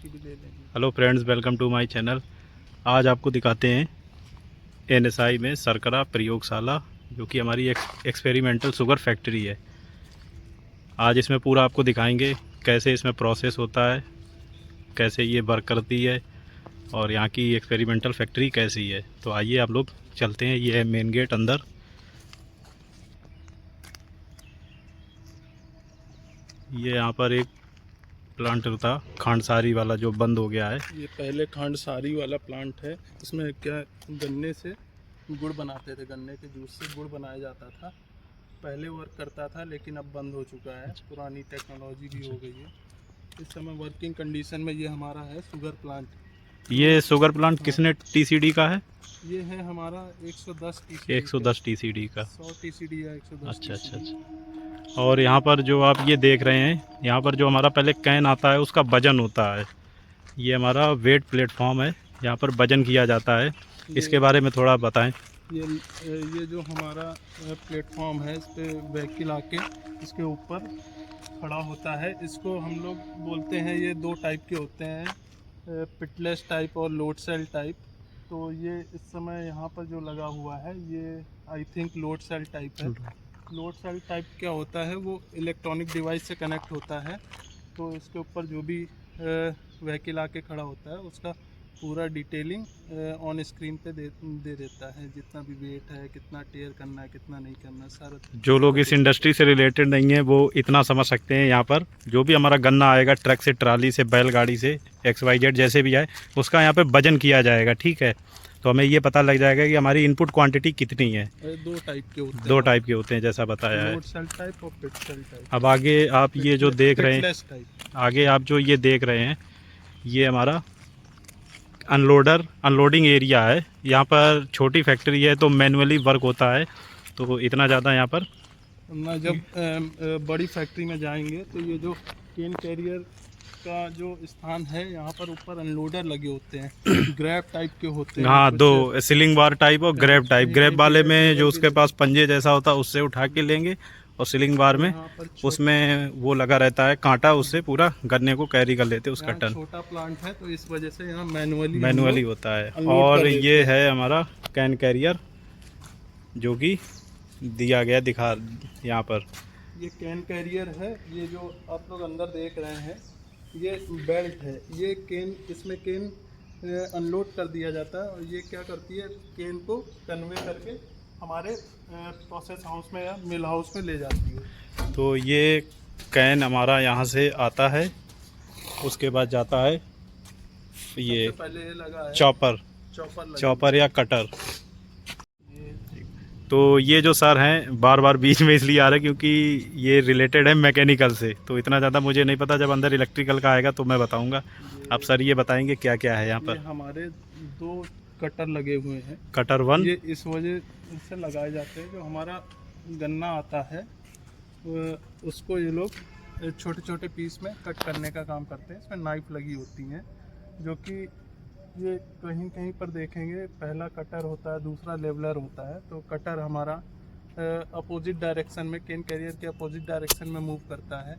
की भी ले लेंगे। Hello friends, welcome to my channel. आज आपको दिखाते हैं एनएसआई में सरकरा प्रयोगशाला, जो कि हमारी एक्सपेरिमेंटल शुगर फैक्ट्री है। आज इसमें पूरा आपको दिखाएंगे कैसे इसमें प्रोसेस होता है, कैसे ये वर्क करती है और यहाँ की एक्सपेरिमेंटल फैक्ट्री कैसी है। तो आइए आप लोग चलते हैं। ये है मेन गेट अंदर। ये यहाँ पर एक प्लांट था खांडसारी वाला, जो बंद हो गया है। ये पहले खांडसारी वाला प्लांट है। इसमें क्या गन्ने से गुड़ बनाते थे, गन्ने के जूस से गुड़ बनाया जाता था। पहले वर्क करता था लेकिन अब बंद हो चुका है। पुरानी टेक्नोलॉजी भी हो गई है। इस समय वर्किंग कंडीशन में ये हमारा है शुगर प्लांट। ये शुगर प्लांट किसने टीसीडी का है? ये है हमारा 110 टीसीडी का। 100 टीसीडी या 110। अच्छा अच्छा अच्छा। और यहाँ पर जो आप ये देख रहे हैं, यहाँ पर जो हमारा पहले कैन आता है उसका वजन होता है। ये हमारा वेट प्लेटफॉर्म है, यहाँ पर वजन किया जाता है। इसके बारे में थोड़ा बताएं। ये जो हमारा प्लेटफॉर्म है, इस पे व्हीकल आके इसके ऊपर खड़ा होता है। इसको हम लोग बोलते हैं, ये दो टाइप के होते हैं, पिटलेस टाइप और लोड सेल टाइप। तो ये इस समय यहाँ पर जो लगा हुआ है ये I think load cell type है। लोड सेल टाइप क्या होता है, वो इलेक्ट्रॉनिक डिवाइस से कनेक्ट होता है। तो इसके ऊपर जो भी व्हीकल आके खड़ा होता है उसका पूरा डिटेलिंग ऑन स्क्रीन पे दे देता है। जितना भी वेट है, कितना टेयर करना है, कितना नहीं करना, सारा। जो लोग इस इंडस्ट्री से रिलेटेड नहीं है वो इतना समझ सकते हैं, यहाँ पर जो भी हमारा गन्ना आएगा ट्रक से, ट्राली से, बैलगाड़ी से, XYZ जैसे भी आए, उसका यहाँ पे वजन किया जाएगा। ठीक है, तो हमें ये पता लग जाएगा कि हमारी इनपुट क्वांटिटी कितनी है। दो टाइप के होते हैं जैसा बताया है। लोड सेल टाइप और पिट सेल टाइप। अब आगे आप ये जो देख रहे हैं, आगे आप जो ये देख रहे हैं, ये हमारा अनलोडिंग एरिया है। यहाँ पर छोटी फैक्ट्री है तो मैनुअली वर्क होता है, तो इतना ज़्यादा यहाँ पर ना। जब बड़ी फैक्ट्री में जाएंगे तो ये जो केन कैरियर का जो स्थान है, यहाँ पर ऊपर अनलोडर लगे होते हैं, ग्रैब टाइप के होते हैं। हाँ, दो सीलिंग बार टाइप और ग्रैब टाइप। ग्रैब वाले में जो उसके पास पंजे जैसा होता है उससे उठा के लेंगे, और सीलिंग बार में उसमें वो लगा रहता है कांटा, उससे पूरा गन्ने को कैरी कर लेते हैं उसका टन। छोटा प्लांट है तो इस वजह से यहाँ मैनुअली होता है। और ये है हमारा कैन कैरियर, जो कि दिया गया दिखा यहाँ पर। ये कैन कैरियर है। ये जो आप लोग अंदर देख रहे हैं ये बेल्ट है। ये केन, इसमें केन अनलोड कर दिया जाता है और ये क्या करती है, केन को कन्वे करके हमारे प्रोसेस हाउस में या मिल हाउस में ले जाती है। तो ये कैन हमारा यहाँ से आता है, उसके बाद जाता है ये पहले ये लगा है चॉपर या कटर। तो ये जो सर हैं बार बार बीच में इसलिए आ रहे हैं क्योंकि ये रिलेटेड है मैकेनिकल से, तो इतना ज़्यादा मुझे नहीं पता। जब अंदर इलेक्ट्रिकल का आएगा तो मैं बताऊंगा। आप सर ये बताएंगे क्या क्या है यहाँ पर? हमारे दो कटर लगे हुए हैं। कटर 1 ये इस वजह से लगाए जाते हैं, जो हमारा गन्ना आता है उसको ये लोग छोटे छोटे पीस में कट करने का काम करते हैं। इसमें नाइफ लगी होती हैं, जो कि ये कहीं कहीं पर देखेंगे, पहला कटर होता है, दूसरा लेवलर होता है। तो कटर हमारा अपोजिट डायरेक्शन में, केन कैरियर के अपोजिट डायरेक्शन में मूव करता है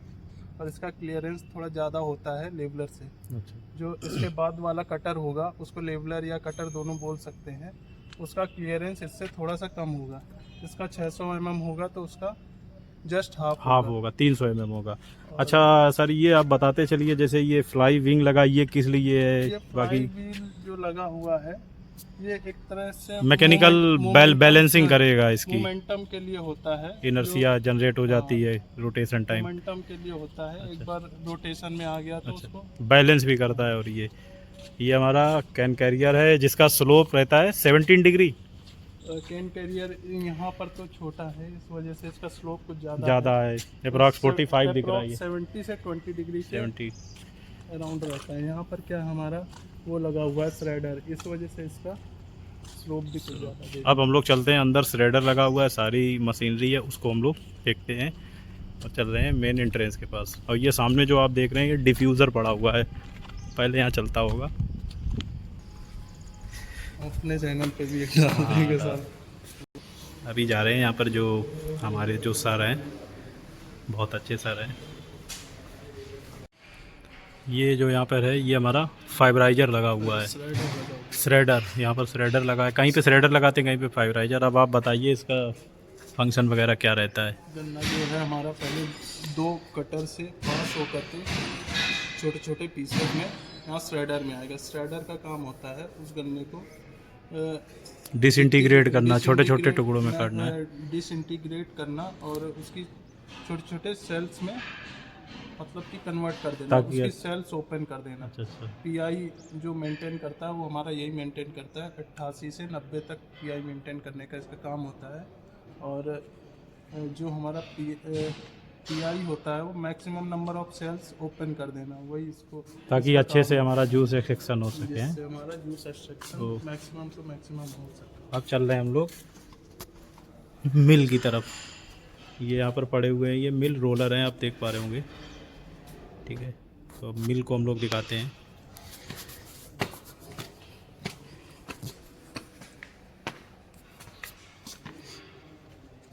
और इसका क्लियरेंस थोड़ा ज़्यादा होता है लेवलर से। अच्छा। जो इसके बाद वाला कटर होगा उसको लेवलर या कटर दोनों बोल सकते हैं, उसका क्लियरेंस इससे थोड़ा सा कम होगा। इसका 600 mm होगा तो उसका जस्ट हाफ होगा, 300 mm होगा। अच्छा सर, ये आप बताते चलिए, जैसे ये फ्लाई विंग लगा, ये किस लिए है? ये बाकी व्हील जो लगा हुआ है ये एक तरह से मैकेनिकल बैलेंसिंग करेगा, इसकी मोमेंटम के लिए होता है। इनर्शिया जनरेट हो जाती है, रोटेशन टाइम मोमेंटम के लिए होता है। एक बार रोटेशन में आ गया तो उसको बैलेंस भी करता है। और ये हमारा कैन कैरियर है जिसका स्लोप रहता है 17 डिग्री। कैन कैरियर यहाँ पर तो छोटा है, इस वजह से इसका स्लोप कुछ ज़्यादा है। अप्रॉक्स 45 दिख रहा है। 70 से 20 डिग्री के 70 अराउंड रहता है। यहाँ पर क्या हमारा वो लगा हुआ है श्रेडर, इस वजह से इसका स्लोप भी कुछ ज़्यादा है। अब हम लोग चलते हैं अंदर। श्रेडर लगा हुआ है, सारी मशीनरी है, उसको हम लोग देखते हैं और चल रहे हैं मेन एंट्रेंस के पास। और ये सामने जो आप देख रहे हैं ये डिफ्यूज़र पड़ा हुआ है, पहले यहाँ चलता होगा। अपने चैनल पे भी एक डाल देंगे सर। अभी जा रहे हैं यहाँ पर, जो हमारे जो सर हैं, बहुत अच्छे सर हैं। ये जो यहाँ पर है ये हमारा फाइबराइजर लगा हुआ है, स्लाइडर लगा हुआ है। श्रेडर। यहाँ पर श्रेडर लगा है, कहीं पे श्रेडर लगाते हैं, कहीं पे फाइबराइजर। अब आप बताइए इसका फंक्शन वगैरह क्या रहता है। गन्ना जो है हमारा पहले 2 कटर से पास होकर के छोटे छोटे पीसेस में यहाँ श्रेडर में आएगा। श्रेडर का काम होता है उस गन्ने को डिसइंटीग्रेट करना, छोटे छोटे टुकड़ों में काटना है, डिसइंटीग्रेट करना और उसकी छोटे छोटे सेल्स में मतलब कि कन्वर्ट कर देना, ताकि उसकी सेल्स ओपन कर देना। अच्छा अच्छा। पीआई जो मेंटेन करता है वो हमारा यही मेंटेन करता है, 88 से 90 तक पीआई मेंटेन करने का इसका काम होता है। और जो हमारा पीआई होता है वो maximum number of cells open कर देना, वही इसको, ताकि अच्छे से हमारा जूस एक्सट्रैक्शन हो सके। जिससे हमारा juice extraction maximum to maximum हो सके। अब चल रहे हैं हम लोग मिल की तरफ। ये यहाँ पर पड़े हुए हैं, ये मिल रोलर हैं, आप देख पा रहे होंगे, ठीक है। तो अब मिल को हम लोग दिखाते हैं।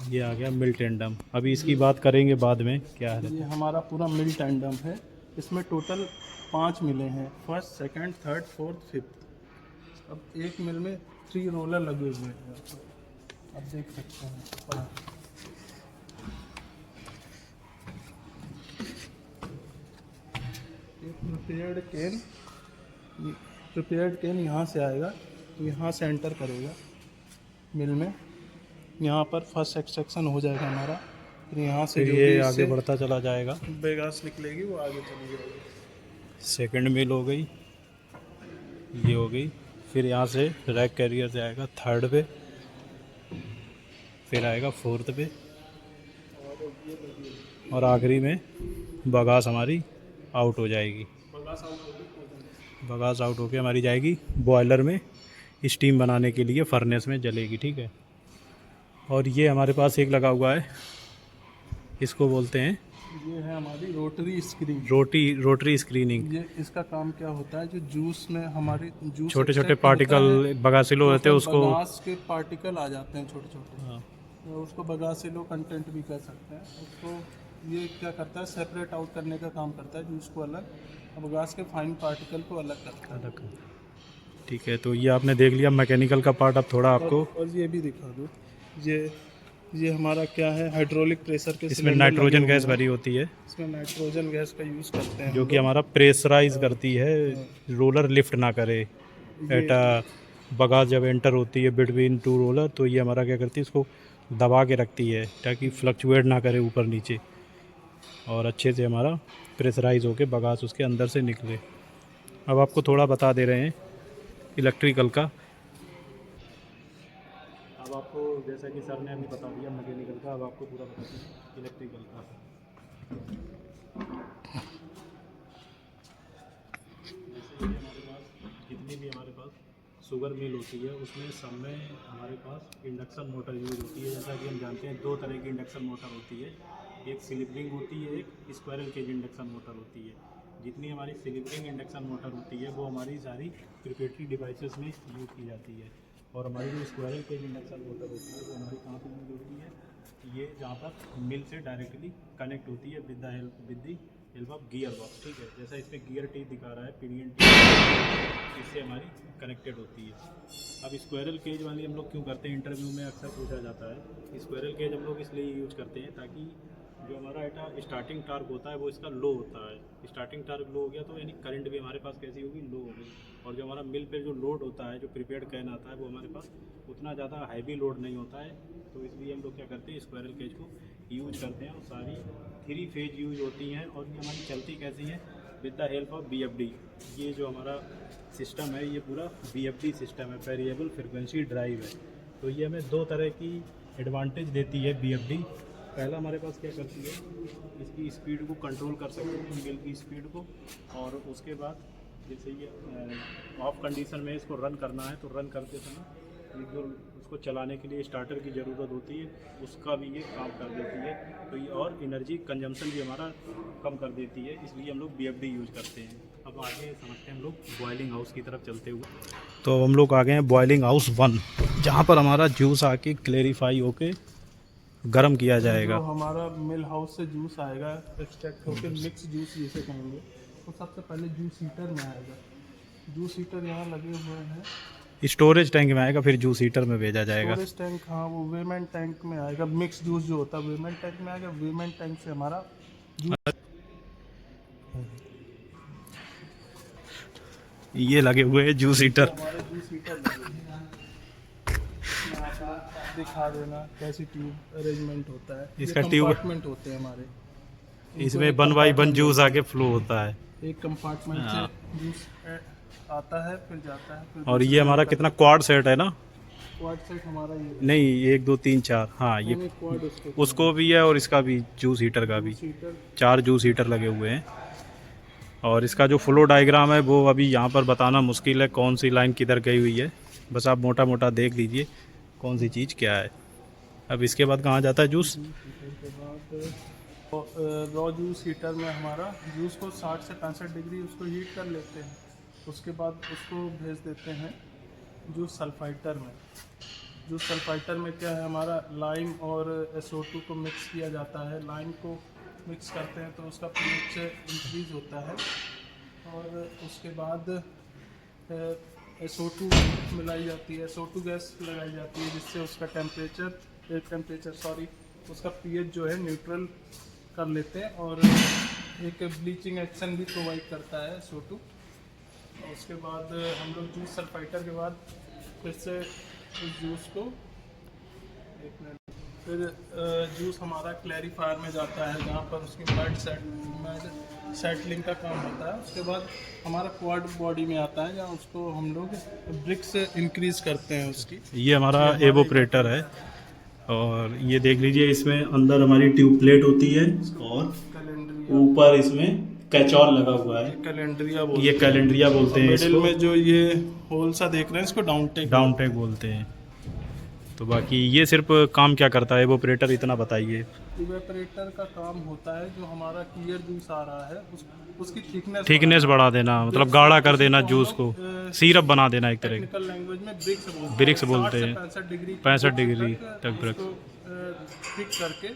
ये आ गया मिल टेंडम। अभी इसकी बात करेंगे बाद में क्या है। ये हमारा पूरा मिल टेंडम है, इसमें टोटल 5 मिलें हैं, first, second, third, fourth, fifth. अब एक मिल में 3 रोलर लगे हुए हैं, आप देख सकते हैं। प्रिपेयर्ड कैन यहाँ से आएगा, यहाँ से एंटर करेगा मिल में, यहाँ पर फर्स्ट एक्सट्रैक्शन हो जाएगा हमारा, फिर यहाँ से फिर जो ये भी आगे इससे बढ़ता चला जाएगा। बेगास निकलेगी वो आगे चली जाएगी। सेकंड मिल हो गई, ये हो गई। फिर यहाँ से रैक कैरियर से आएगा थर्ड पे, फिर आएगा फोर्थ पे, और आखिरी में बगास हमारी आउट हो जाएगी। बगास आउट होके हमारी जाएगी बॉयलर में स्टीम बनाने के लिए, फर्नेस में जलेगी, ठीक है। और ये हमारे पास एक लगा हुआ है, इसको बोलते हैं, ये है हमारी रोटरी स्क्रीन। Rotary screening. ये इसका काम क्या होता है, जो जूस में हमारे जूस छोटे छोटे extract पार्टिकल होता है, बगासिलो रहते हैं, उसको बगास के पार्टिकल आ जाते हैं छोटे छोटे, हाँ, तो उसको बगासिलो कंटेंट भी कर सकते हैं। उसको ये क्या करता है, सेपरेट आउट करने का काम करता है जूस को अलग, और बगास के फाइन पार्टिकल को अलग करता है। अलग, ठीक है। तो ये आपने देख लिया मैकेनिकल का पार्ट। अब थोड़ा आपको और ये भी दिखा दो, ये हमारा क्या है, हाइड्रोलिक प्रेशर के इसमें सिलेंडर नाइट्रोजन लगे गैस हुए हैं। भरी होती है, इसमें नाइट्रोजन गैस का यूज़ करते हैं जो हम कि लोग। हमारा प्रेशराइज करती है, रोलर लिफ्ट ना करे। एटा बगास जब एंटर होती है बिटवीन 2 रोलर, तो ये हमारा क्या करती है, इसको दबा के रखती है ताकि फ्लक्चुएट ना करे ऊपर नीचे, और अच्छे से हमारा प्रेशराइज होके बगास उसके अंदर से निकले। अब आपको थोड़ा बता दे रहे हैं इलेक्ट्रिकल का। अब आपको जैसा कि सर ने अभी बता दिया मैकेनिकल का, अब आपको पूरा बताते हैं इलेक्ट्रिकल का। जैसे कि हमारे पास जितनी भी हमारे पास शुगर मिल होती है, उसमें सब में हमारे पास इंडक्शन मोटर यूज होती है। जैसा कि हम जानते हैं 2 तरह की इंडक्शन मोटर होती है, एक स्लिप रिंग होती है, एक स्क्वायरल केज इंडक्शन मोटर होती है। जितनी हमारी स्लिप रिंग इंडक्शन मोटर होती है वो हमारी सारी प्रिपरेटरी डिवाइसेस में यूज़ की जाती है, और हमारी जो स्क्वायरल केज इंडक्शन मोटर होती है वो हमारी कहाँ पर यूज होती है, ये जहाँ पर मिल से डायरेक्टली कनेक्ट होती है with the help of gear box, ठीक है। जैसा इसमें गियर टीथ दिखा रहा है, पिनियन टीथ, इससे हमारी कनेक्टेड होती है। अब स्क्वायरल केज वाली हम लोग क्यों करते हैं, इंटरव्यू में अक्सर पूछा जाता है। स्क्वायरल केज हम लोग इसलिए यूज करते हैं ताकि जो हमारा एटा स्टार्टिंग टार्क होता है वो इसका लो होता है। स्टार्टिंग टार्क लो हो गया तो यानी करंट भी हमारे पास कैसी होगी, लो होगी। और जो हमारा मिल पे जो लोड होता है, जो प्रिपेयर्ड कैन आता है, वो हमारे पास उतना ज़्यादा हैवी लोड नहीं होता है। तो इसलिए हम लोग क्या करते हैं, स्क्वायरल केज को यूज करते हैं। और सारी 3 फेज यूज होती हैं, और ये हमारी चलती कैसी हैं, with the help of BFD। ये जो हमारा सिस्टम है ये पूरा BFD सिस्टम है, वेरिएबल फ्रिक्वेंसी ड्राइव है। तो ये हमें 2 तरह की एडवांटेज देती है BFD। पहला हमारे पास क्या करती है, इसकी स्पीड को कंट्रोल कर सकते हैं, मिल की स्पीड को। और उसके बाद जैसे ये ऑफ कंडीशन में इसको रन करना है, तो रन करते समय ये जो उसको चलाने के लिए स्टार्टर की ज़रूरत होती है, उसका भी ये काम कर देती है। तो ये और एनर्जी कंजम्पशन भी हमारा कम कर देती है, इसलिए हम लोग BFD यूज़ करते हैं। अब आगे समझते हैं हम लोग बॉइलिंग हाउस की तरफ चलते हुए। तो हम लोग आ गए हैं बॉइलिंग हाउस 1, जहाँ पर हमारा जूस आके क्लेरिफाई होके गर्म किया जाएगा। जो हमारा मिल हाउस से जूस आएगा एक्सट्रैक्ट होकर, मिक्स जूस जिसे कहेंगे, वो सबसे पहले जूस हीटर में आएगा। जूस हीटर यहाँ लगे हुए हैं। स्टोरेज टैंक में आएगा, फिर जूस हीटर में भेजा जाएगा। स्टोरेज टैंक, हाँ, वो वीमेन टैंक में आएगा। मिक्स जूस जो होता है वीमेन टैंक में आएगा। वीमेन टैंक से हमारा जूस ये लगे हुए हैं जूस हीटर। हमारे जूस हीटर लगे हुए हैं। मैं आपको दिखा देना कैसी ट्यूब अरेंजमेंट होता है। इसका ये ट्यूब कंपार्टमेंट होते हैं हमारे, इसमें 1 बाई 1 जूस आके फ्लो होता है। एक कंपार्टमेंट हाँ। से जूस आता है, फिर जाता है, फिर और ये हमारा कितना क्वाड सेट है ना? क्वाड सेट हमारा ये नहीं, 1 2 3 4, हाँ, ये क्वाड उसको भी है और इसका भी, जूस हीटर का भी। जूस हीटर 4 जूस हीटर लगे हुए हैं। और इसका जो फ्लो डायग्राम है वो अभी यहाँ पर बताना मुश्किल है, कौन सी लाइन किधर गई हुई है। बस आप मोटा मोटा देख लीजिए कौन सी चीज़ क्या है। अब इसके बाद कहाँ जाता है जूस? हीटर के बाद रॉ जूस हीटर में हमारा जूस को 60 से 65 डिग्री उसको हीट कर लेते हैं। उसके बाद उसको भेज देते हैं जूस सल्फाइटर में। जूस सल्फाइटर में क्या है, हमारा लाइम और SO2 को मिक्स किया जाता है। लाइम को मिक्स करते हैं तो उसका pH इंक्रीज होता है। और उसके बाद SO2 मिलाई जाती है, SO2 गैस लगाई जाती है, जिससे उसका उसका pH जो है न्यूट्रल कर लेते हैं। और एक ब्लीचिंग एक्शन भी प्रोवाइड करता है SO2। उसके बाद हम लोग जूस सल्फाइटर के बाद फिर से उस जूस को फिर जूस हमारा क्लैरिफायर में जाता है, जहाँ पर उसकी मड सेटलिंग का काम होता है। उसके बाद हमारा क्वाड बॉडी में आता है, जहाँ उसको हम लोग ब्रिक्स इंक्रीज करते हैं उसकी। ये हमारा एवोपरेटर है। और ये देख लीजिए, इसमें अंदर हमारी ट्यूब प्लेट होती है और ऊपर इसमें कैचॉल लगा हुआ है। कैलेंड्रिया ये कैलेंड्रिया बोलते हैं मिडिल इसको। में जो ये होल सा देख रहे हैं इसको डाउन टेक बोलते हैं। तो बाकी ये सिर्फ काम क्या करता है एवोपरेटर, इतना बताइए। इवेपरेटर का काम होता है जो हमारा क्लियर जूस आ रहा है उसकी थिकनेस बढ़ा देना, मतलब गाढ़ा कर देना जूस को, सिरप बना देना एक तरह टेक्निकल लैंग्वेज में ब्रिक्स बोलते हैं। 65 डिग्री तक ब्रिक्स थिक करके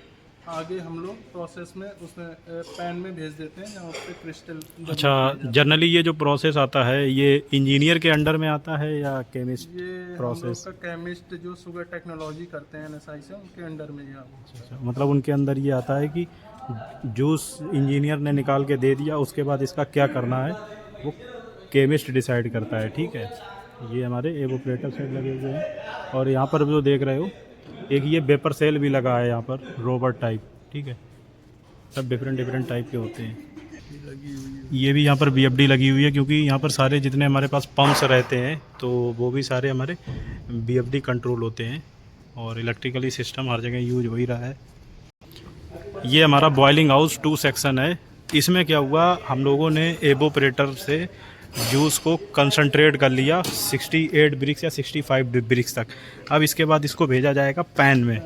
आगे हम लोग प्रोसेस में उसमें पैन में भेज देते हैं, जहाँ उस पर क्रिस्टल। अच्छा, जनरली ये जो प्रोसेस आता है ये इंजीनियर के अंडर में आता है या केमिस्ट? ये प्रोसेस हम लोग का केमिस्ट जो शुगर टेक्नोलॉजी करते हैं NSI से, उनके अंडर में ये आता है। मतलब उनके अंदर ये आता है कि जूस इंजीनियर ने निकाल के दे दिया, उसके बाद इसका क्या करना है वो केमिस्ट डिसाइड करता है। ठीक है, ये हमारे एवोपरेटर सेट लगे हुए हैं। और यहाँ पर जो देख रहे हो, एक ये वेपर सेल भी लगा है यहाँ पर, रोबोट टाइप। ठीक है, सब डिफरेंट टाइप के होते हैं। ये भी यहाँ पर BFD लगी हुई है, क्योंकि यहाँ पर सारे जितने हमारे पास पंप्स रहते हैं तो वो भी सारे हमारे BFD कंट्रोल होते हैं। और इलेक्ट्रिकली सिस्टम हर जगह यूज हो ही रहा है। ये हमारा बॉइलिंग हाउस 2 सेक्शन है। इसमें क्या हुआ, हम लोगों ने एवोपरेटर से जूस को कंसंट्रेट कर लिया 68 ब्रिक्स या 65 ब्रिक्स तक। अब इसके बाद इसको भेजा जाएगा पैन में।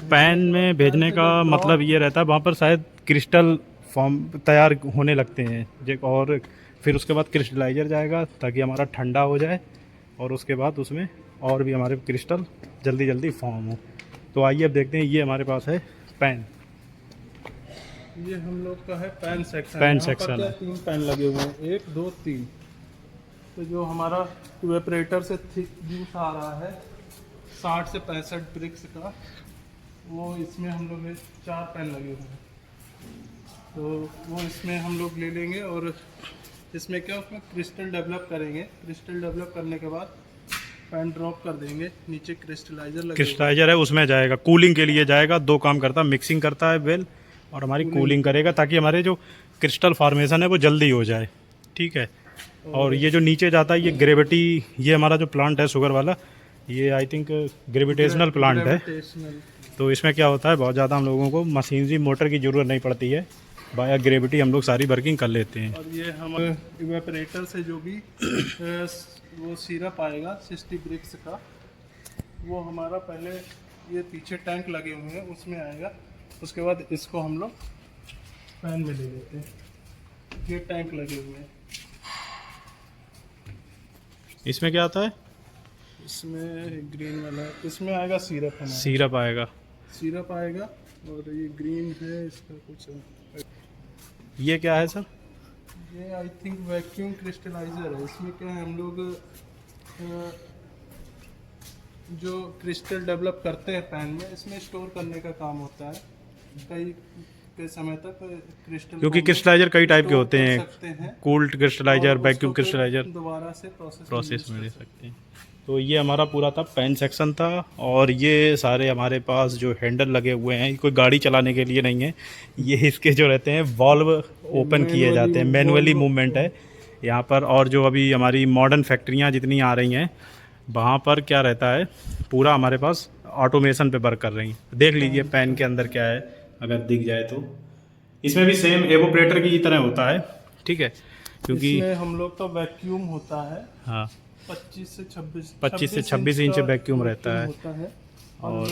पैन में भेजने का मतलब ये रहता है, वहाँ पर शायद क्रिस्टल फॉर्म तैयार होने लगते हैं, और फिर उसके बाद क्रिस्टलाइजर जाएगा ताकि हमारा ठंडा हो जाए, और उसके बाद उसमें और भी हमारे क्रिस्टल जल्दी फॉर्म हो। तो आइए अब देखते हैं। ये हमारे पास है पैन। ये हम लोग का है पैन सेक्शन। पैन यहाँ सेक्शन पर है। 3 पैन लगे हुए हैं, 1 2 3। तो जो हमारा इवेपरेटर से थिक जूस आ रहा है 60 से 65 ब्रिक्स का, वो इसमें हम लोग 4 पैन लगे हुए हैं। तो वो इसमें हम लोग ले लेंगे और इसमें क्या, उसमें क्रिस्टल डेवलप करेंगे। क्रिस्टल डेवलप करने के बाद पैन ड्रॉप कर देंगे नीचे। क्रिस्टलाइजर है, उसमें जाएगा, कूलिंग के लिए जाएगा। 2 काम करता है, मिक्सिंग करता है वेल, और हमारी कूलिंग करेगा ताकि हमारे जो क्रिस्टल फॉर्मेशन है वो जल्दी हो जाए। ठीक है। और ये जो नीचे जाता है ये ग्रेविटी, ये हमारा जो प्लांट है शुगर वाला, ये आई थिंक ग्रेविटेशनल प्लांट है। तो इसमें क्या होता है, बहुत ज़्यादा हम लोगों को मशीनरी मोटर की ज़रूरत नहीं पड़ती है, बाया ग्रेविटी हम लोग सारी वर्किंग कर लेते हैं। और ये हम इवेपरेटर से जो भी वो सिरप आएगा 60 ब्रिक्स का, वो हमारा पहले ये पीछे टैंक लगे हुए हैं उसमें आएगा। उसके बाद इसको हम लोग पैन में ले लेते हैं। ये टैंक लगे हुए हैं। इसमें क्या आता है? इसमें ग्रीन वाला, इसमें आएगा सिरप। सिरप आएगा। और ये ग्रीन है, इसका कुछ ये क्या है सर? ये आई थिंक वैक्यूम क्रिस्टलाइजर है। इसमें क्या है, हम लोग जो क्रिस्टल डेवलप करते हैं पैन में, इसमें स्टोर करने का काम होता है कई समय तक क्रिस्टल, क्योंकि क्रिस्टलाइजर कई टाइप के होते हैं, हैं कूल्ड क्रिस्टलाइजर, और वैक्यूम उसको फिर क्रिस्टलाइजर, दोबारा से प्रोसेस में ले सकते हैं। तो ये हमारा पूरा था पेन सेक्शन था। और ये सारे हमारे पास जो हैंडल लगे हुए हैं, ये कोई गाड़ी चलाने के लिए नहीं है, ये इसके जो रहते हैं वॉल्व ओपन किए जाते हैं, मैनुअली मूवमेंट है यहाँ पर। और जो अभी हमारी मॉडर्न फैक्ट्रियाँ जितनी आ रही हैं, वहाँ पर क्या रहता है, पूरा हमारे पास ऑटोमेशन पे वर्क कर रही हैं। देख लीजिए पेन के अंदर क्या है, अगर दिख जाए तो इसमें भी सेम एवोपरेटर की तरह होता है, ठीक है, क्योंकि इसमें हम लोग का वैक्यूम होता है। हाँ 25 से 26 इंच का वैक्यूम रहता है। और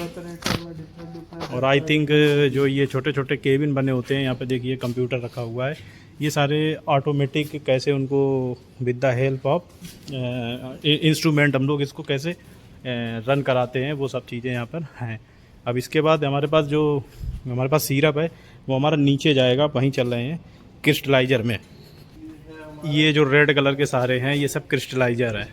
और आई थिंक जो ये छोटे छोटे केबिन बने होते हैं, यहाँ पे देखिए कंप्यूटर रखा हुआ है, ये सारे ऑटोमेटिक कैसे उनको with the help of instrument हम लोग इसको कैसे रन कराते हैं, वो सब चीज़ें यहाँ पर हैं। अब इसके बाद हमारे पास सिरप है, वो हमारा नीचे जाएगा, वहीं चल रहे हैं क्रिस्टलाइजर में। ये जो रेड कलर के सारे हैं, ये सब क्रिस्टलाइजर है।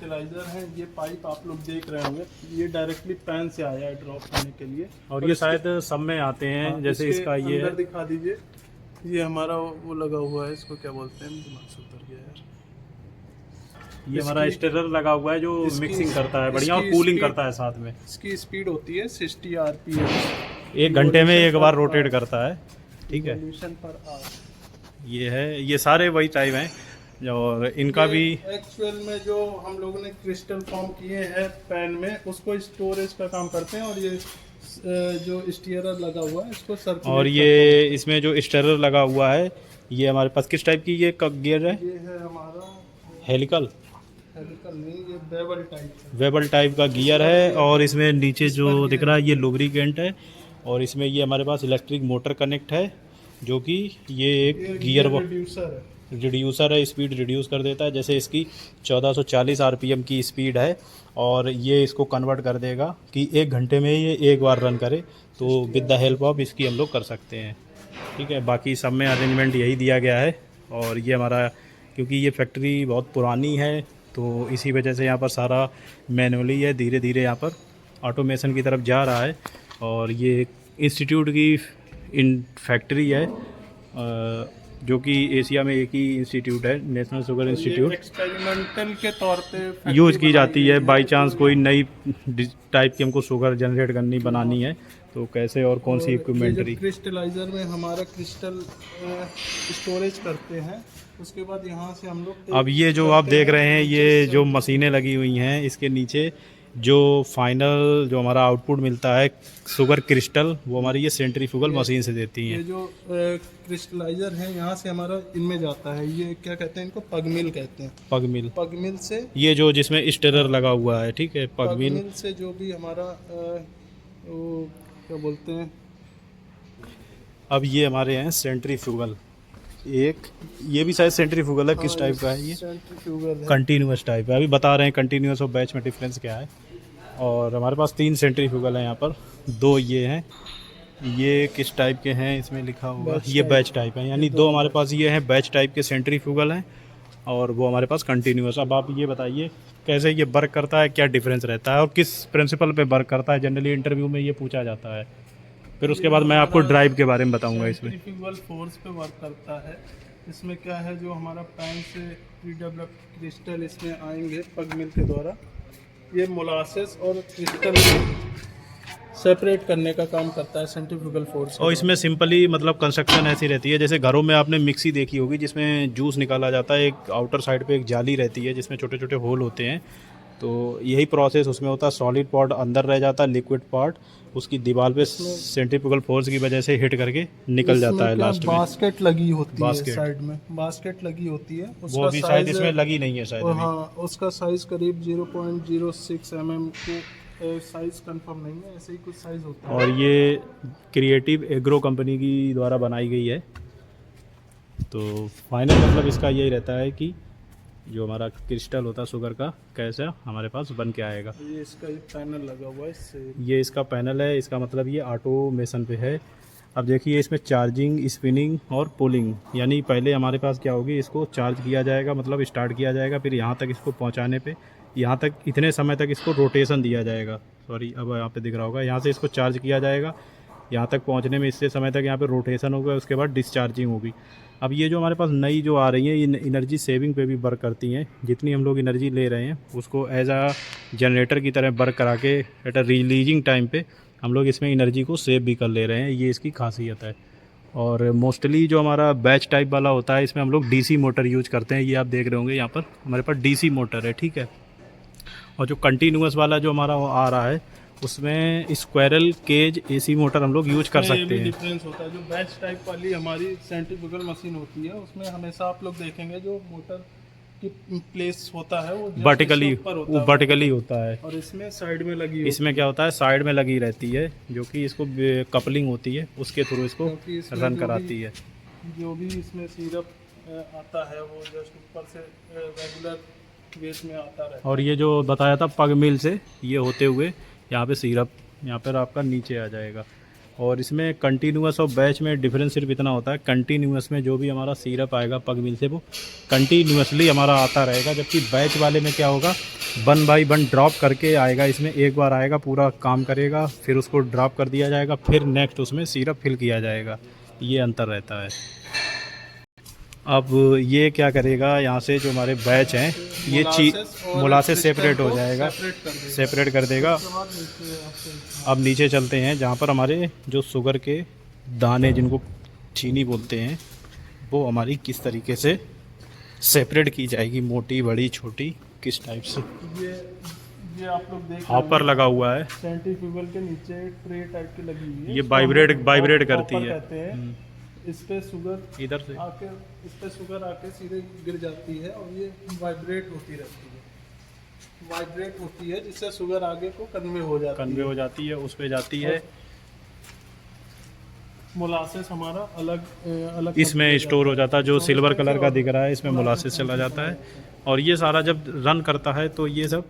ये पाइप आप लोग देख रहे होंगे, ये डायरेक्टली पैन से आया है ड्रॉप करने के लिए। और ये शायद सब में आते हैं, जैसे इसका ये अंदर दिखा दीजिए, ये हमारा वो लगा हुआ है, इसको क्या बोलते हैं, दिमाग से उतर गया यार। ये हमारा स्टेरर लगा हुआ है जो मिक्सिंग करता है बढ़िया और कूलिंग करता है साथ में। इसकी स्पीड होती है 60 RPM, 1 घंटे में एक बार रोटेट करता है, ठीक है। पर ये है, ये सारे वही टाइप हैं। और इनका भी एक्चुअल में जो हम लोगों ने क्रिस्टल फॉर्म किए हैं पैन में, उसको स्टोरेज का काम करते हैं। और ये जो स्टीयरर लगा हुआ है, इसको सर्कुलेट, और ये इसमें जो स्टीयरर लगा हुआ है, ये हमारे पास किस टाइप की ये गियर है? ये है हमारा हेलिकल नहीं, ये बेवल टाइप है। वेबल टाइप का गियर है। और इसमें नीचे जो दिख रहा है ये लुब्रिकेंट है। और इसमें ये हमारे पास इलेक्ट्रिक मोटर कनेक्ट है, जो कि ये एक गियर रिड्यूसर है, स्पीड रिड्यूस कर देता है। जैसे इसकी 1440 RPM की स्पीड है, और ये इसको कन्वर्ट कर देगा कि 1 घंटे में ये एक बार रन करे, तो विद द हेल्प ऑफ इसकी हम लोग कर सकते हैं, ठीक है। बाकी सब में अरेंजमेंट यही दिया गया है। और ये हमारा, क्योंकि ये फैक्ट्री बहुत पुरानी है, तो इसी वजह से यहाँ पर सारा मैनुअली है, धीरे धीरे यहाँ पर ऑटोमेशन की तरफ जा रहा है। और ये इंस्टीट्यूट की फैक्ट्री है, जो कि एशिया में एक ही इंस्टीट्यूट है, नेशनल शुगर इंस्टीट्यूट। एक्सपेरिमेंटल के तौर पे यूज़ की जाती है, बाय चांस कोई नई टाइप की हमको शुगर जनरेट बनानी है, तो कैसे और कौन सी इक्विपमेंटरी। क्रिस्टलाइजर में हमारा क्रिस्टल स्टोरेज करते हैं, उसके बाद यहाँ से हम लोग, अब ये जो आप देख रहे हैं, ये जो मशीनें लगी हुई हैं, इसके नीचे जो फाइनल जो हमारा आउटपुट मिलता है शुगर क्रिस्टल, वो हमारी ये सेंट्रीफ्यूगल मशीन से देती हैं। ये जो क्रिस्टलाइजर है, यहाँ से हमारा इनमें जाता है, ये क्या कहते हैं इनको, पगमिल कहते हैं। पगमिल से ये जो जिसमें स्टेरर लगा हुआ है, ठीक है, पगमिल से जो भी हमारा वो क्या बोलते हैं। अब ये हमारे हैं सेंट्रीफ्यूगल, एक ये भी शायद सेंट्रीफ्यूगल है। किस टाइप का है ये? सेंट्रीफ्यूगल है, कंटिन्यूअस टाइप है। अभी बता रहे हैं कंटिन्यूअस और बैच में डिफरेंस क्या है। और हमारे पास 3 सेंट्रीफ्यूगल हैं यहाँ पर, 2 ये हैं। ये किस टाइप के हैं इसमें लिखा होगा, ये बैच टाइप है, यानी 2 हमारे पास ये हैं बैच टाइप के सेंट्रीफ्यूगल हैं, और वो हमारे पास कंटिन्यूअस। अब आप ये बताइए कैसे ये वर्क करता है, क्या डिफरेंस रहता है और किस प्रिंसिपल पे वर्क करता है। जनरली इंटरव्यू में ये पूछा जाता है। फिर उसके बाद मैं आपको ड्राइव के बारे में बताऊंगा। इसमें सेंट्रीफ्यूगल फोर्स पे वर्क करता है। इसमें क्या है, जो हमारा पैन से प्री डेवलप क्रिस्टल इसमें आएंगे पगमिल के द्वारा, ये मोलासेस और क्रिस्टल सेपरेट करने का काम करता है सेंट्रीफ्यूगल फोर्स। और इसमें सिंपली मतलब कंस्ट्रक्शन ऐसी रहती है, जैसे घरों में आपने मिक्सी देखी होगी जिसमें जूस निकाला जाता है, एक आउटर साइड पे एक जाली रहती है जिसमें छोटे छोटे होल होते हैं, तो यही प्रोसेस उसमें होता है। सॉलिड पार्ट अंदर रह जाता है, लिक्विड पार्ट उसकी दीवार पे सेंट्रीफ्यूगल फोर्स की वजह से हिट करके निकल जाता है लास्ट में। बास्केट लगी होती है साइड में, बास्केट लगी होती है, वो भी शायद इसमें लगी नहीं है शायद। हाँ, उसका साइज करीब 0.06 mm को साइज कंफर्म नहीं है, ऐसे ही कुछ साइज होता है। और ये क्रिएटिव एग्रो कंपनी की द्वारा बनाई गई है। तो फाइनल मतलब इसका यही रहता है कि जो हमारा क्रिस्टल होता है शुगर का, कैसा हमारे पास बन के आएगा। ये इसका पैनल लगा हुआ है इससे, ये इसका पैनल है, इसका मतलब ये ऑटोमेशन पे है। अब देखिए इसमें चार्जिंग, स्पिनिंग और पुलिंग, यानी पहले हमारे पास क्या होगी, इसको चार्ज किया जाएगा, मतलब स्टार्ट किया जाएगा, फिर यहाँ तक इसको पहुँचाने पे, यहाँ तक इतने समय तक इसको रोटेशन दिया जाएगा। सॉरी, अब यहाँ पे दिख रहा होगा, यहाँ से इसको चार्ज किया जाएगा, यहाँ तक पहुँचने में इससे समय तक यहाँ पे रोटेशन होगा, उसके बाद डिस्चार्जिंग होगी। अब ये जो हमारे पास नई जो आ रही हैं, ये एनर्जी सेविंग पे भी वर्क करती हैं। जितनी हम लोग एनर्जी ले रहे हैं उसको एज आ जनरेटर की तरह वर्क करा के एट अ रिलीजिंग टाइम पे हम लोग इसमें एनर्जी को सेव भी कर ले रहे हैं। ये इसकी खासियत है। और मोस्टली जो हमारा बैच टाइप वाला होता है, इसमें हम लोग डीसी मोटर यूज करते हैं। ये आप देख रहे होंगे यहाँ पर हमारे पास डीसी मोटर है, ठीक है। और जो कंटिन्यूस वाला जो हमारा आ रहा है, उसमें स्क्वायरल केज एसी मोटर हम लोग यूज कर सकते हैं। डिफरेंस होता है। जो बैच टाइप वाली हमारी सेंट्रीफ्यूगल मशीन होती है, उसमें हमेशा आप लोग देखेंगे जो मोटर की प्लेस होता है वो वर्टिकली होता है। और इसमें साइड में लगी होती इसमें क्या होता है, साइड में लगी रहती है, जो कि इसको कपलिंग होती है, उसके थ्रू इसको रन कराती है। जो भी इसमें सिरप आता है वो जस्ट ऊपर से रेगुलर बेस में आता रहता है। और ये जो बताया था पग मिल से ये होते हुए यहाँ पे सिरप यहाँ पर आपका नीचे आ जाएगा। और इसमें कंटिन्यूस और बैच में डिफरेंस सिर्फ इतना होता है, कंटिन्यूस में जो भी हमारा सिरप आएगा पग मिल से वो कंटिन्यूसली हमारा आता रहेगा, जबकि बैच वाले में क्या होगा, 1 बाई 1 ड्रॉप करके आएगा। इसमें एक बार आएगा, पूरा काम करेगा, फिर उसको ड्रॉप कर दिया जाएगा, फिर नेक्स्ट उसमें सिरप फिल किया जाएगा। ये अंतर रहता है। अब ये क्या करेगा, यहाँ से जो हमारे बैच हैं ये मोलासेस सेपरेट हो जाएगा, सेपरेट कर देगा। अब नीचे चलते हैं जहाँ पर हमारे जो शुगर के दाने, जिनको चीनी बोलते हैं, वो हमारी किस तरीके से सेपरेट की जाएगी, मोटी बड़ी छोटी किस टाइप से। ये आप लोग देख हॉपर लगा हुआ है, सेंट्रीफ्यूगल के नीचे ट्रे टाइप की लगी हुई है। ये वाइब्रेट करती है। इस पे शुगर इधर से आके, इस पे शुगर आके सीधे गिर जाती है और ये वाइब्रेट होती रहती है, वाइब्रेट होती है, जिससे शुगर आगे को कन्वे हो जाती है, उस पे जाती है। मोलासेस हमारा अलग इसमें स्टोर हो जाता है, जो सिल्वर कलर का दिख रहा है इसमें मोलासेस चला जाता है। और ये सारा जब रन करता है तो ये सब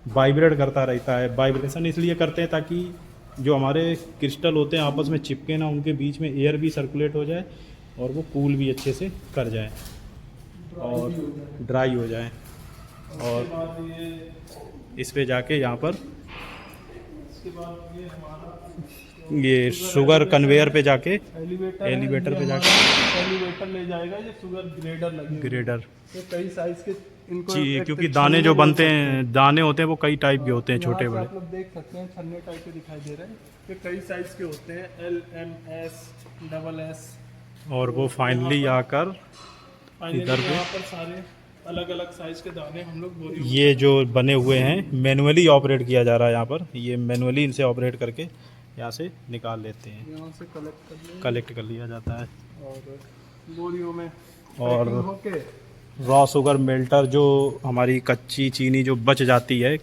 वाइब्रेट करता रहता है। वाइब्रेशन इसलिए करते हैं ताकि जो हमारे क्रिस्टल होते हैं आपस में चिपके ना, उनके बीच में एयर भी सर्कुलेट हो जाए और वो कूल भी अच्छे से कर जाए और ड्राई हो जाए। और इस पे जाके यहाँ पर ये शुगर कन्वेयर पे जाके एलिवेटर पे जाके एलिवेटर ले जाएगा। ये शुगर ग्रेडर तो कई साइज के इनको, क्योंकि दाने जो बनते हैं, दाने होते हैं वो कई टाइप के होते हैं, छोटे बड़े। आप लोग देख सकते हैं छन्ने टाइप के दिखाई दे रहे हैं। ये कई साइज के होते हैं, L, M, S, SS। और वो फाइनली आकर इधर पे पर सारे अलग अलग साइज के दाने हम लोग ये जो बने हुए हैं मैनुअली ऑपरेट किया जा रहा है। यहाँ पर ये मैनुअली इनसे ऑपरेट करके यहाँ से निकाल लेते हैं, यहाँ से कलेक्ट कर लिया जाता है। और बोरियों में और रॉ शुगर मेल्टर, जो हमारी कच्ची चीनी जो बच जाती है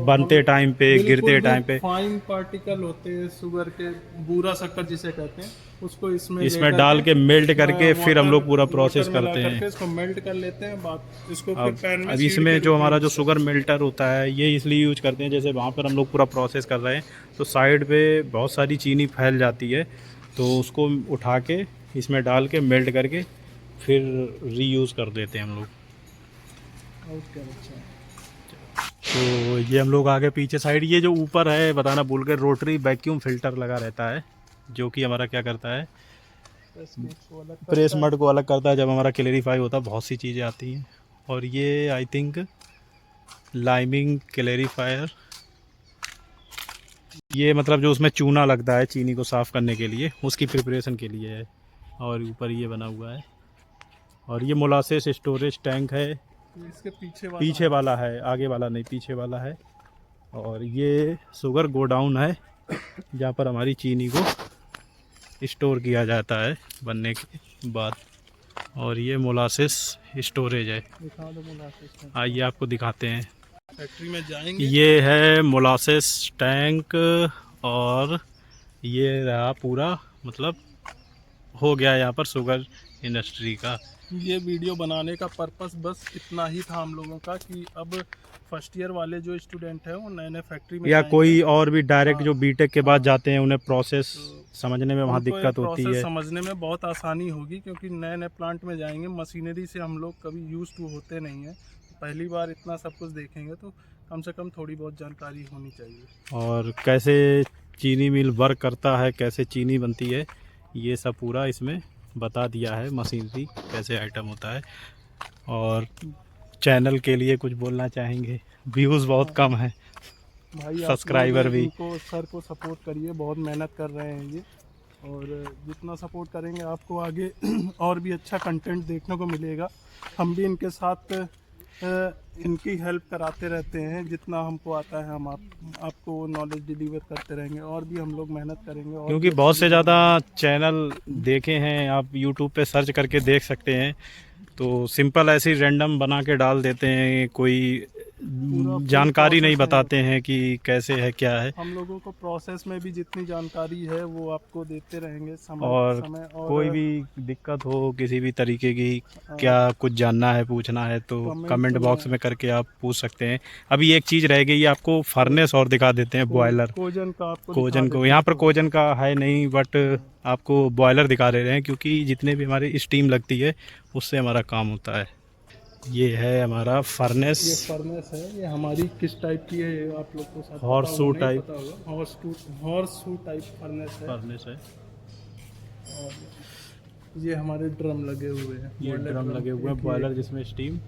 बनते टाइम पे, गिरते टाइम पे, फाइन पार्टिकल होते हैं शुगर के, बूरा शक्कर जिसे कहते हैं, उसको इसमें डाल के मेल्ट करके फिर हम लोग पूरा प्रोसेस करते हैं, इसको मेल्ट कर लेते हैं। बात इसको फिर पैन में अब इसमें जो हमारा जो शुगर मेल्टर होता है ये इसलिए यूज करते हैं, जैसे वहाँ पर हम लोग पूरा प्रोसेस कर रहे हैं तो साइड पे बहुत सारी चीनी फैल जाती है, तो उसको उठा के इसमें डाल के मेल्ट करके फिर रीयूज़ कर देते हैं हम लोग। तो ये हम लोग आगे पीछे साइड, ये जो ऊपर है बताना भूल गए, रोटरी वैक्यूम फिल्टर लगा रहता है, जो कि हमारा क्या करता है, प्रेस मड को अलग करता है जब हमारा क्लैरिफाई होता है। बहुत सी चीज़ें आती हैं। और ये आई थिंक लाइमिंग क्लैरिफायर, ये मतलब जो उसमें चूना लगता है चीनी को साफ़ करने के लिए, उसकी प्रिपरेशन के लिए है। और ऊपर ये बना हुआ है। और ये मोलासेस स्टोरेज टैंक है, इसके पीछे वाला है, आगे वाला नहीं, पीछे वाला है। और ये शुगर गोडाउन है जहाँ पर हमारी चीनी को स्टोर किया जाता है बनने के बाद। और ये मोलासेस स्टोरेज है, आइए आपको दिखाते हैं, फैक्ट्री में जाएंगे। ये है मोलासेस टैंक और ये रहा पूरा, मतलब हो गया यहाँ पर शुगर इंडस्ट्री का। ये वीडियो बनाने का पर्पस बस इतना ही था हम लोगों का कि अब फर्स्ट ईयर वाले जो स्टूडेंट हैं वो नए नए फैक्ट्री में या जाएंगे। कोई और भी डायरेक्ट हाँ, जो बीटेक के बाद हाँ। जाते हैं उन्हें प्रोसेस तो समझने में वहाँ उनको ये दिक्कत होती प्रोसेस है। समझने में बहुत आसानी होगी, क्योंकि नए नए प्लांट में जाएंगे, मशीनरी से हम लोग कभी यूज टू होते नहीं हैं। पहली बार इतना सब कुछ देखेंगे तो कम से कम थोड़ी बहुत जानकारी होनी चाहिए। और कैसे चीनी मिल वर्क करता है, कैसे चीनी बनती है, ये सब पूरा इसमें बता दिया है। मशीनरी कैसे आइटम होता है। और चैनल के लिए कुछ बोलना चाहेंगे? व्यूज़ बहुत कम है, भाई आप सब्सक्राइबर लोग भी। इनको सर को सपोर्ट करिए, बहुत मेहनत कर रहे हैं ये, और जितना सपोर्ट करेंगे आपको आगे और भी अच्छा कंटेंट देखने को मिलेगा। हम भी इनके साथ इनकी हेल्प कराते रहते हैं, जितना हमको आता है हम आपको नॉलेज डिलीवर करते रहेंगे, और भी हम लोग मेहनत करेंगे। और क्योंकि भी बहुत से अच्छी ज़्यादा चैनल देखे हैं, आप यूट्यूब पे सर्च करके देख सकते हैं, तो सिंपल ऐसे ही रैंडम बना के डाल देते हैं, कोई जानकारी नहीं बताते हैं कि कैसे है क्या है। हम लोगों को प्रोसेस में भी जितनी जानकारी है वो आपको देते रहेंगे समय और समय। और कोई भी दिक्कत हो किसी भी तरीके की, क्या कुछ जानना है पूछना है, तो कमेंट बॉक्स में करके आप पूछ सकते हैं। अभी एक चीज़ रह गई, आपको फर्नेस और दिखा देते हैं, बॉयलर। कोजन का आपको कोजन को यहाँ पर कोजन का है नहीं, बट आपको बॉयलर दिखा दे रहे हैं, क्योंकि जितने भी हमारी स्टीम लगती है उससे हमारा काम होता है। ये है हमारा फर्नेस। ये फर्नेस है, ये हमारी किस टाइप की है ये आप लोग को शायद horseshoe type, horseshoe type furnace है। और ये हमारे ड्रम लगे हुए हैं, ये ड्रम लगे हुए हैं, बॉयलर जिसमें स्टीम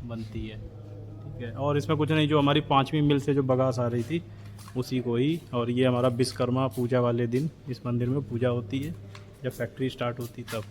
बनती है। ठीक है, और इसमें कुछ नहीं, जो हमारी 5वीं मिल से जो बगास आ रही थी उसी को ही। और ये हमारा विश्वकर्मा पूजा वाले दिन इस मंदिर में पूजा होती है, जब फैक्ट्री स्टार्ट होती तब।